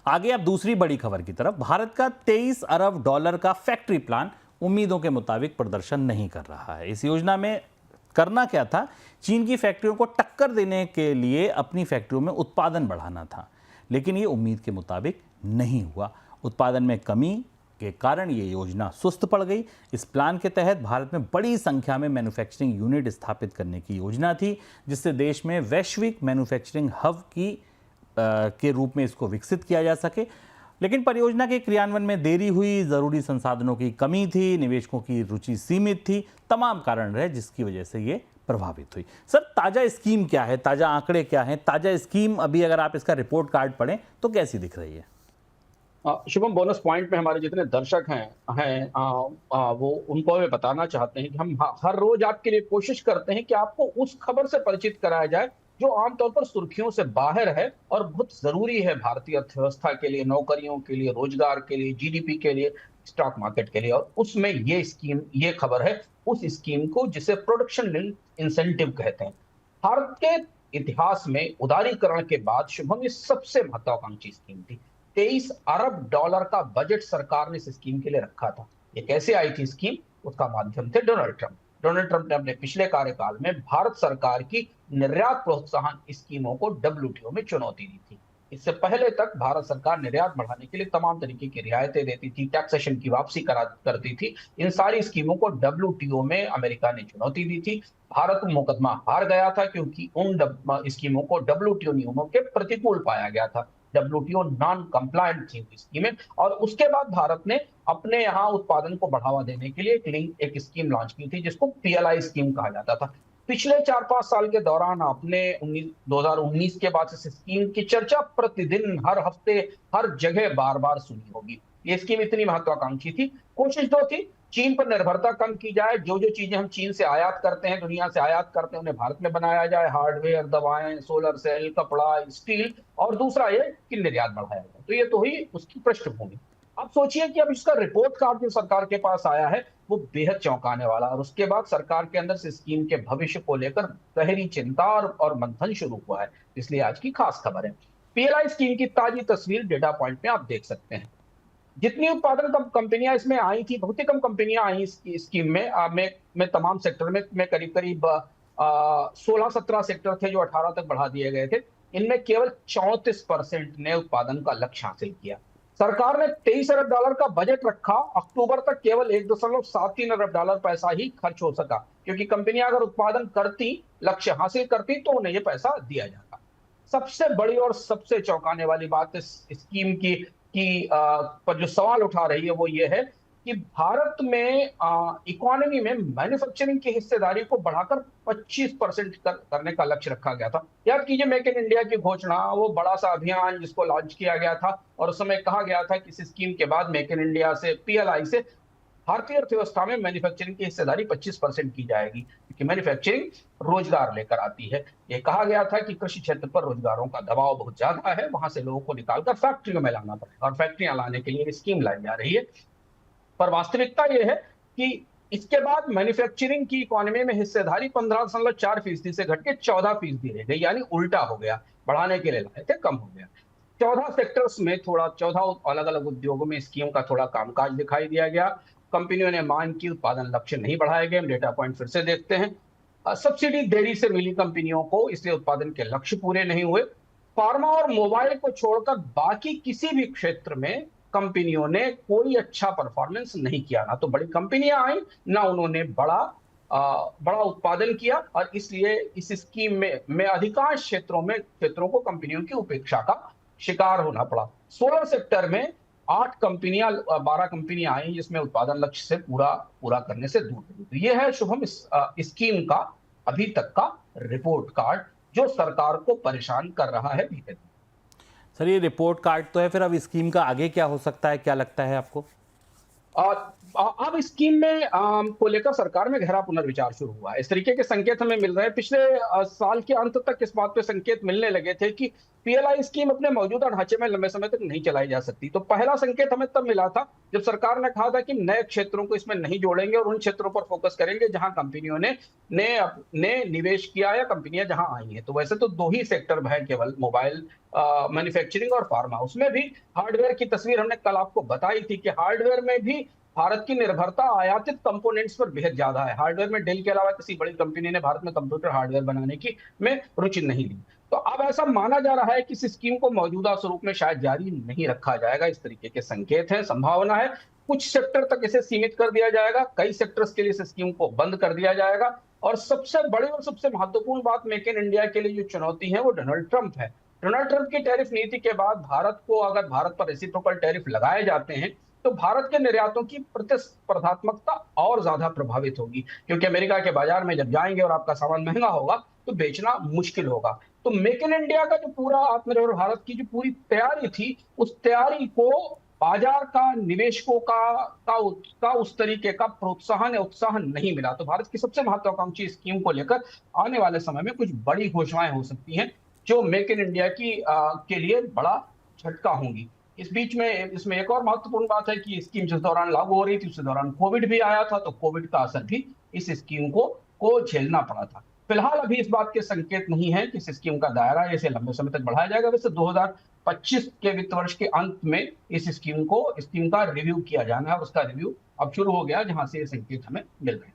आगे अब दूसरी बड़ी खबर की तरफ। भारत का 23 अरब डॉलर का फैक्ट्री प्लान उम्मीदों के मुताबिक प्रदर्शन नहीं कर रहा है। इस योजना में करना क्या था? चीन की फैक्ट्रियों को टक्कर देने के लिए अपनी फैक्ट्रियों में उत्पादन बढ़ाना था, लेकिन ये उम्मीद के मुताबिक नहीं हुआ। उत्पादन में कमी के कारण ये योजना सुस्त पड़ गई। इस प्लान के तहत भारत में बड़ी संख्या में मैन्युफैक्चरिंग यूनिट स्थापित करने की योजना थी, जिससे देश में वैश्विक मैन्युफैक्चरिंग हब के रूप में इसको विकसित किया जा सके। लेकिन परियोजना के क्रियान्वयन में देरी हुई, जरूरी संसाधनों की कमी थी, निवेशकों की रुचि सीमित थी, तमाम कारण रहे जिसकी वजह से ये प्रभावित हुई। सर, ताजा स्कीम क्या है, ताजा आंकड़े क्या हैं? ताजा स्कीम अभी अगर आप इसका रिपोर्ट कार्ड पढ़ें तो कैसी दिख रही है? शुभम, बोनस पॉइंट में हमारे जितने दर्शक वो उनको मैं बताना चाहते हैं कि हम हर रोज आपके लिए कोशिश करते हैं कि आपको उस खबर से परिचित कराया जाए जो आमतौर पर सुर्खियों से बाहर है और बहुत जरूरी है भारतीय अर्थव्यवस्था के लिए, नौकरियों के लिए, रोजगार के लिए, जीडीपी के लिए, स्टॉक मार्केट के लिए। और उसमें ये खबर है उस स्कीम को जिसे प्रोडक्शन लिंक्ड इंसेंटिव कहते हैं। भारत के इतिहास में उदारीकरण के बाद शुभम ये सबसे महत्वाकांक्षी स्कीम थी। 23 अरब डॉलर का बजट सरकार ने इस स्कीम के लिए रखा था। ये कैसे आई थी स्कीम? उसका माध्यम थे डोनाल्ड ट्रंप। डोनाल्ड ट्रंप ने अपने पिछले कार्यकाल में भारत सरकार की निर्यात प्रोत्साहन स्कीमों को डब्ल्यूटीओ में चुनौती दी थी। इससे पहले तक भारत सरकार निर्यात बढ़ाने के लिए तमाम तरीके की रियायतें देती थी, टैक्सेशन की वापसी करती थी। इन सारी स्कीमों को डब्ल्यूटीओ में अमेरिका ने चुनौती दी थी। भारत मुकदमा हार गया था क्योंकि उन स्कीमों को डब्ल्यूटीओ नियमों के प्रतिकूल पाया गया था। डब्ल्यूटीओ नॉन कंप्लायंट थी स्कीमें। और उसके बाद भारत ने अपने यहाँ उत्पादन को बढ़ावा देने के लिए एक स्कीम लॉन्च की थी जिसको पीएलआई स्कीम कहा जाता था। पिछले 4-5 साल के दौरान आपने 2019 के बाद इस स्कीम की चर्चा प्रतिदिन, हर हफ्ते, हर जगह बार बार सुनी होगी। ये स्कीम इतनी महत्वाकांक्षी थी। कोशिश तो थी चीन पर निर्भरता कम की जाए, जो जो चीजें हम चीन से आयात करते हैं, दुनिया से आयात करते हैं, उन्हें भारत में बनाया जाए, हार्डवेयर, दवाएं, सोलर सेल, कपड़ा, स्टील। और दूसरा ये कि निर्यात बढ़ाया जाए। तो ये तो हुई उसकी पृष्ठभूमि। अब सोचिए कि अब इसका रिपोर्ट कार्ड जो सरकार के पास आया है वो बेहद चौंकाने वाला। और उसके बाद सरकार के अंदर से स्कीम के भविष्य को लेकर गहरी चिंता और मंथन शुरू हुआ है। इसलिए आज की खास खबर है। पीएलआई स्कीम की ताजी तस्वीर डेटा पॉइंट में आप देख सकते हैं। जितनी उत्पादन कंपनियां इसमें आई थी, बहुत ही कम कंपनियां आई इस स्कीम में। मैं तमाम सेक्टर में करीब करीब 16-17 सेक्टर थे जो 18 तक बढ़ा दिए गए थे। इनमें केवल 34% ने उत्पादन का लक्ष्य हासिल किया। सरकार ने 23 अरब डॉलर का बजट रखा। अक्टूबर तक केवल 1.73 अरब डॉलर पैसा ही खर्च हो सका, क्योंकि कंपनियां अगर उत्पादन करती, लक्ष्य हासिल करती, तो उन्हें यह पैसा दिया जाता। सबसे बड़ी और सबसे चौंकाने वाली बात इस स्कीम की पर जो सवाल उठा रही है वो ये है कि भारत में इकोनॉमी में मैन्युफैक्चरिंग की हिस्सेदारी को बढ़ाकर 25% करने का लक्ष्य रखा गया था। याद कीजिए, मेक इन इंडिया की घोषणा, वो बड़ा सा अभियान जिसको लॉन्च किया गया था। और उस समय कहा गया था कि इस स्कीम के बाद मेक इन इंडिया से, पीएलआई से भारतीय अर्थव्यवस्था में मैन्युफैक्चरिंग की हिस्सेदारी 25% की जाएगी, क्योंकि मैन्युफैक्चरिंग रोजगार लेकर आती है। यह कहा गया था कि कृषि क्षेत्र पर रोजगारों का दबाव बहुत ज्यादा है, वहां से लोगों को निकालकर फैक्ट्रियों में लाना पड़ेगा और फैक्ट्रियां लाने के लिए स्कीम लाई जा रही है। पर वास्तविकता यह है कि इसके बाद मैन्युफैक्चरिंग की इकोनॉमी में हिस्सेदारी 15.4% से घट के 14% रह गई, यानी उल्टा हो गया। बढ़ाने के लिए लाए थे, कम हो गया। 14 सेक्टर्स में 14 अलग अलग उद्योगों में स्कीम का थोड़ा कामकाज दिखाई दिया गया। कंपनियों ने मांग की, उत्पादन लक्ष्य नहीं बढ़ाए गए। हम डेटा पॉइंट फिर से देखते हैं। सब्सिडी देरी से मिली कंपनियों को, इसलिए उत्पादन के लक्ष्य पूरे नहीं हुए। फार्मा और मोबाइल को छोड़कर बाकी किसी भी क्षेत्र में कंपनियों ने कोई अच्छा परफॉर्मेंस नहीं किया। ना तो बड़ी कंपनियां आई, ना उन्होंने बड़ा उत्पादन किया। और इसलिए इस स्कीम में अधिकांश क्षेत्रों को कंपनियों की उपेक्षा का शिकार होना पड़ा। सोलर सेक्टर में 12 कंपनियां आई जिसमें उत्पादन लक्ष्य से पूरा करने से दूर रही। तो यह है शुभम इस स्कीम का अभी तक का रिपोर्ट कार्ड, जो सरकार को परेशान कर रहा है। सर, ये रिपोर्ट कार्ड तो है, फिर अब स्कीम का आगे क्या हो सकता है, क्या लगता है आपको? अब स्कीम में को लेकर सरकार में गहरा पुनर्विचार शुरू हुआ है। इस तरीके के संकेत हमें मिल रहे हैं। पिछले साल के अंत तक इस बात पे संकेत मिलने लगे थे कि पीएलआई स्कीम अपने मौजूदा ढांचे में लंबे समय तक नहीं चलाई जा सकती। तो पहला संकेत हमें तब मिला था जब सरकार ने कहा था कि नए क्षेत्रों को इसमें नहीं जोड़ेंगे और उन क्षेत्रों पर फोकस करेंगे जहां कंपनियों ने निवेश किया या कंपनियां जहां आई हैं। तो वैसे तो 2 ही सेक्टर है केवल, मोबाइल मैन्युफैक्चरिंग और फार्मा, उसमें भी हार्डवेयर की तस्वीर हमने कल आपको बताई थी कि हार्डवेयर में भी भारत की निर्भरता आयातित कंपोनेंट्स पर बेहद ज्यादा है। हार्डवेयर में डेल के अलावा किसी बड़ी कंपनी ने भारत में कंप्यूटर हार्डवेयर बनाने की में रुचि नहीं ली। तो अब ऐसा माना जा रहा है कि इस स्कीम को मौजूदा स्वरूप में शायद जारी नहीं रखा जाएगा, इस तरीके के संकेत हैं, संभावना है। कुछ सेक्टर तक इसे सीमित कर दिया जाएगा, कई सेक्टर्स के लिए इस स्कीम को बंद कर दिया जाएगा। और सबसे बड़ी और सबसे महत्वपूर्ण बात मेक इन इंडिया के लिए जो चुनौती है वो डोनाल्ड ट्रंप है। डोनाल्ड ट्रंप की टैरिफ नीति के बाद भारत को, अगर भारत पर रेसिप्रोकल टैरिफ लगाए जाते हैं तो भारत के निर्यातों की प्रतिस्पर्धात्मकता और ज्यादा प्रभावित होगी, क्योंकि अमेरिका के बाजार में जब जाएंगे और आपका सामान महंगा होगा तो बेचना मुश्किल होगा। तो मेक इन इंडिया का जो पूरा आत्मनिर्भर भारत की जो पूरी तैयारी थी, उस तैयारी को बाजार का, निवेशकों का उस तरीके का प्रोत्साहन या उत्साह नहीं मिला। तो भारत की सबसे महत्वाकांक्षी स्कीम को लेकर आने वाले समय में कुछ बड़ी घोषणाएं हो सकती हैं जो मेक इन इंडिया के लिए बड़ा झटका होंगी। इस बीच में इसमें एक और महत्वपूर्ण बात है कि स्कीम जिस दौरान लागू हो रही थी उस दौरान कोविड भी आया था, तो कोविड का असर भी इस स्कीम को झेलना पड़ा था। फिलहाल अभी इस बात के संकेत नहीं है कि इस स्कीम का दायरा इसे लंबे समय तक बढ़ाया जाएगा। वैसे 2025 के वित्त वर्ष के अंत में इस स्कीम का रिव्यू किया जाना है और उसका रिव्यू अब शुरू हो गया, जहां से ये संकेत हमें मिल रहे हैं।